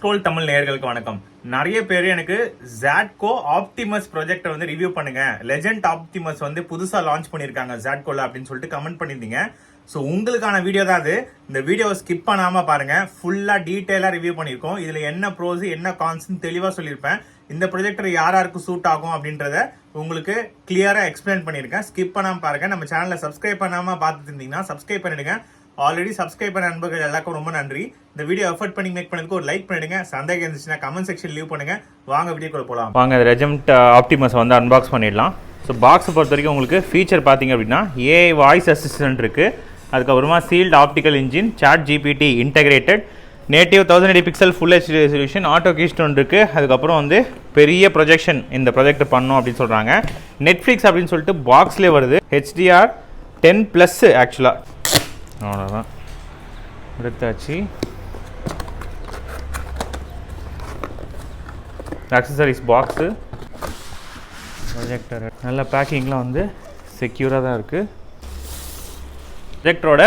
Scroll Tamil நேயர்களுக்கு வணக்கம். நிறைய பேர் எனக்கு Zadco Optimus ப்ராஜெக்டை வந்து ரிவ்யூ பண்ணுங்க, லெஜெண்ட் ஆப்டிமஸ் வந்து புதுசாக லான்ச் பண்ணியிருக்காங்க Zadcoல அப்படின்னு சொல்லிட்டு கமெண்ட் பண்ணியிருந்தீங்க. ஸோ உங்களுக்கான வீடியோ தான் அது. இந்த வீடியோவை ஸ்கிப் பண்ணாமல் பாருங்க, ஃபுல்லாக டீட்டெயிலாக ரிவ்யூ பண்ணியிருக்கோம். இதில் என்ன ப்ரோஸ் என்ன கான்ஸ்ன்னு தெளிவாக சொல்லியிருப்பேன். இந்த ப்ரொஜெக்டர் யாருக்கு சூட் ஆகும் அப்படின்றத உங்களுக்கு கிளியராக எக்ஸ்பிளைன் பண்ணியிருக்கேன். ஸ்கிப் பண்ணாமல் பாருங்க. நம்ம சேனலை சப்ஸ்கிரைப் பண்ணாமல் பார்த்துட்டு இருந்தீங்கன்னா சப்ஸ்கிரைப் பண்ணிடுங்க. ஆல்ரெடி சப்ஸ்கிரைப் பண்ண நண்பர்கள் எல்லாருக்கும் ரொம்ப நன்றி. இந்த வீடியோ எஃபர்ட் பண்ணி மேக் பண்ணதுக்கு ஒரு லைக் பண்ணிடுங்க. சந்தேகம் இருந்துச்சுன்னா கமெண்ட் செக்ஷன் லீவ் பண்ணுங்க. வாங்க வீடியோக்குள்ள போகலாம். வாங்க லெஜெண்ட் ஆப்டிமஸ் வந்து அன்பாக்ஸ் பண்ணிடலாம். ஸோ பாக்ஸை பொறுத்த வரைக்கும் உங்களுக்கு ஃபீச்சர் பார்த்தீங்க அப்படின்னா ஏஐ வாய்ஸ் அசிஸ்டன்ட் இருக்குது. அதுக்கப்புறமா sealed optical engine, chat GPT integrated, native 1080 pixel full HD resolution, auto keystone இருக்குது. அதுக்கப்புறம் வந்து பெரிய ப்ரொஜெக்ஷன் இந்த ப்ரொஜெக்ட் பண்ணோம் அப்படின்னு சொல்கிறாங்க. நெட்ஃப்ளிக்ஸ் அப்படின்னு சொல்லிட்டு பாக்ஸ்லேயே வருது. HDR 10+ ஆக்சுவலாக அவ்வளோதான் எடுத்தாச்சு. ஆக்சசரிஸ் பாக்ஸு, ப்ரொஜெக்டர் நல்ல பேக்கிங்லாம் வந்து செக்யூராக தான் இருக்குது. ப்ரொஜெக்டரோட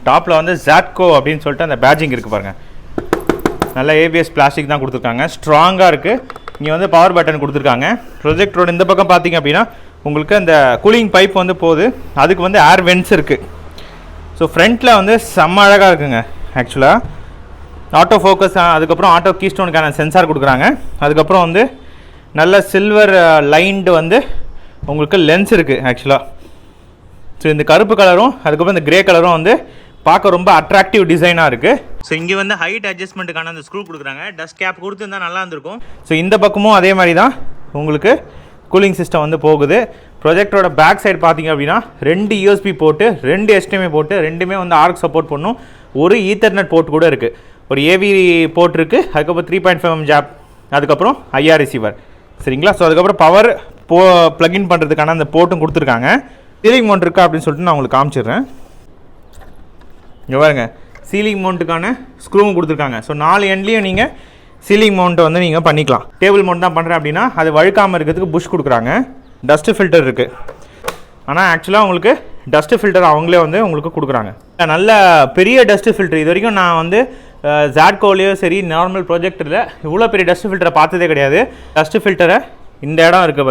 டாப்பில் வந்து Zadco அப்படின்னு சொல்லிட்டு அந்த பேட்ஜிங் இருக்குது பாருங்கள். நல்ல ABS பிளாஸ்டிக் தான் கொடுத்துருக்காங்க, ஸ்ட்ராங்காக இருக்குது. இங்கே வந்து பவர் பட்டன் கொடுத்துருக்காங்க. ப்ரொஜெக்டரோட இந்த பக்கம் பார்த்தீங்க அப்படின்னா உங்களுக்கு அந்த கூலிங் பைப் வந்து போகுது. அதுக்கு வந்து ஏர் வென்ட்ஸ் இருக்குது. ஸோ ஃப்ரண்ட்டில் வந்து செம்ம அழகாக இருக்குங்க. ஆக்சுவலாக ஆட்டோ ஃபோக்கஸ், அதுக்கப்புறம் ஆட்டோ கீஸ்டோனுக்கான சென்சார் கொடுக்குறாங்க. அதுக்கப்புறம் வந்து நல்ல சில்வர் லைன்டு வந்து உங்களுக்கு லென்ஸ் இருக்குது ஆக்சுவலாக. ஸோ இந்த கருப்பு கலரும் அதுக்கப்புறம் இந்த கிரே கலரும் வந்து பார்க்க ரொம்ப அட்ராக்டிவ் டிசைனாக இருக்குது. ஸோ இங்கே வந்து ஹைட் அட்ஜஸ்ட்மெண்ட்டுக்கான அந்த ஸ்க்ரூ கொடுக்குறாங்க. டஸ்ட் கேப் கொடுத்துருந்தா நல்லா இருந்திருக்கும். ஸோ இந்த பக்கமும் அதே மாதிரி தான் உங்களுக்கு கூலிங் சிஸ்டம் வந்து போகுது. ப்ரொஜெக்டரோட பேக் சைடு பார்த்தீங்க அப்படின்னா 2 USB போட்டு 2 HDMI போட்டு ரெண்டுமே வந்து ஆர்க் சப்போர்ட் பண்ணும். ஒரு ஈத்தர்நெட் போர்ட் கூட இருக்குது. ஒரு AV போர்ட் இருக்குது. அதுக்கப்புறம் 3.5mm ஜாப், அதுக்கப்புறம் IR ரிசீவர். சரிங்களா? ஸோ அதுக்கப்புறம் பவர் ப்ளக்இன் பண்ணுறதுக்கான அந்த போர்ட்டும் கொடுத்துருக்காங்க. சீலிங் மவுண்ட் இருக்கா அப்படின்னு சொல்லிட்டு நான் உங்களுக்கு காமிச்சிடுறேன். இங்கே பாருங்க, சீலிங் மவுண்ட்டுக்கான ஸ்க்ரூவும் கொடுத்துருக்காங்க. ஸோ 4 எண்ட்லேயும் நீங்கள் சீலிங் மவுண்ட்டை வந்து நீங்கள் பண்ணிக்கலாம். டேபிள் மவுண்ட் தான் பண்ணுறேன் அப்படின்னா அது வழுக்காமல் இருக்கிறதுக்கு புஷ் கொடுக்குறாங்க. டஸ்ட்டு ஃபில்டர் இருக்குது. ஆனால் ஆக்சுவலாக உங்களுக்கு டஸ்ட்டு ஃபில்டர் அவங்களே வந்து உங்களுக்கு கொடுக்குறாங்க. நல்ல பெரிய டஸ்ட்டு ஃபில்டர். இது வரைக்கும் நான் வந்து Zadcoலையோ சரி நார்மல் ப்ரொஜெக்டரில் இவ்வளோ பெரிய டஸ்ட்டு ஃபில்டரை பார்த்ததே கிடையாது. டஸ்ட்டு ஃபில்டரை இந்த இடம் இருக்குது